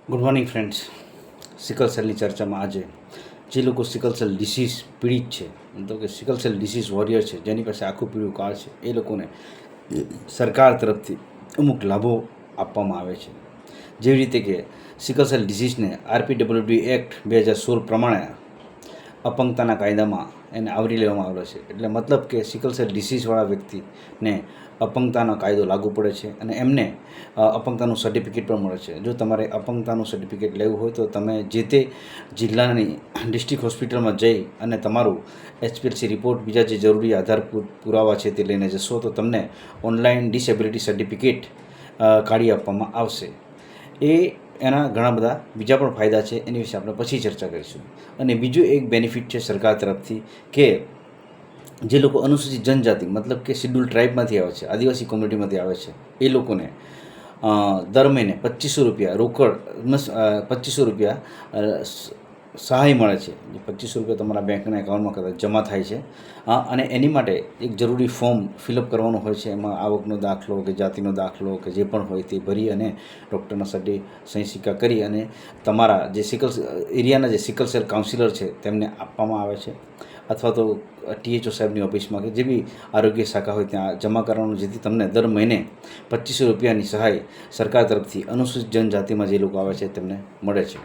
Good morning friends. Sickle સેલની ચર્ચામાં આજે જે લોકો સિકલ સેલ ડિસીઝ પીડિત છે, મતલબ કે સિકલ સેલ ડિસીઝ વોરિયર છે, જેની પાસે આખું પીળું કાર્ડ છે, એ લોકોને સરકાર તરફથી અમુક લાભો આપવામાં આવે છે. જેવી રીતે કે સિકલ સેલ ડિસીઝને RPWD એક્ટ 2016 પ્રમાણે અપંગતાના કાયદામાં એને આવરી લેવામાં આવેલો છે. એટલે મતલબ કે સિકલ સેલ ડિસીઝવાળા વ્યક્તિને અપંગતાનો કાયદો લાગુ પડે છે અને એમને અપંગતાનું સર્ટિફિકેટ પણ મળે છે. જો તમારે અપંગતાનું સર્ટિફિકેટ લેવું હોય તો તમે જે તે જિલ્લાની ડિસ્ટ્રિક્ટ હોસ્પિટલમાં જઈ અને તમારું HPLC રિપોર્ટ, બીજા જે જરૂરી આધાર પુરાવા છે તે લઈને જશો તો તમને ઓનલાઈન ડિસેબિલિટી સર્ટિફિકેટ કાઢી આપવામાં આવશે. એના ઘણા બધા બીજા પણ ફાયદા છે, એની વિશે આપણે પછી ચર્ચા કરીશું. અને બીજું એક બેનિફિટ છે સરકાર તરફથી કે જે લોકો અનુસૂચિત જનજાતિ મતલબ કે શિડ્યુલ ટ્રાઇબમાંથી આવે છે, આદિવાસી કોમ્યુનિટીમાંથી આવે છે, એ લોકોને દર મહિને ₹2500 રોકડ ₹2500 સહાય મળે છે. જે ₹2500 તમારા બેંકના એકાઉન્ટમાં કદાચ જમા થાય છે અને એની માટે એક જરૂરી ફોર્મ ફિલઅપ કરવાનું હોય છે. એમાં આવકનો દાખલો કે જાતિનો દાખલો કે જે પણ હોય તે ભરી અને ડૉક્ટરના સહી સિક્કા કરી અને તમારા જે એરિયાના જે સિકલ સેલ કાઉન્સિલર છે તેમને આપવામાં આવે છે, અથવા તો THO સાહેબની ઓફિસમાં કે જે બી આરોગ્ય શાખા હોય ત્યાં જમા કરવાનું, જેથી તમને દર મહિને ₹2500ની સહાય સરકાર તરફથી અનુસૂચિત જનજાતિમાં જે લોકો આવે છે તેમને મળે છે.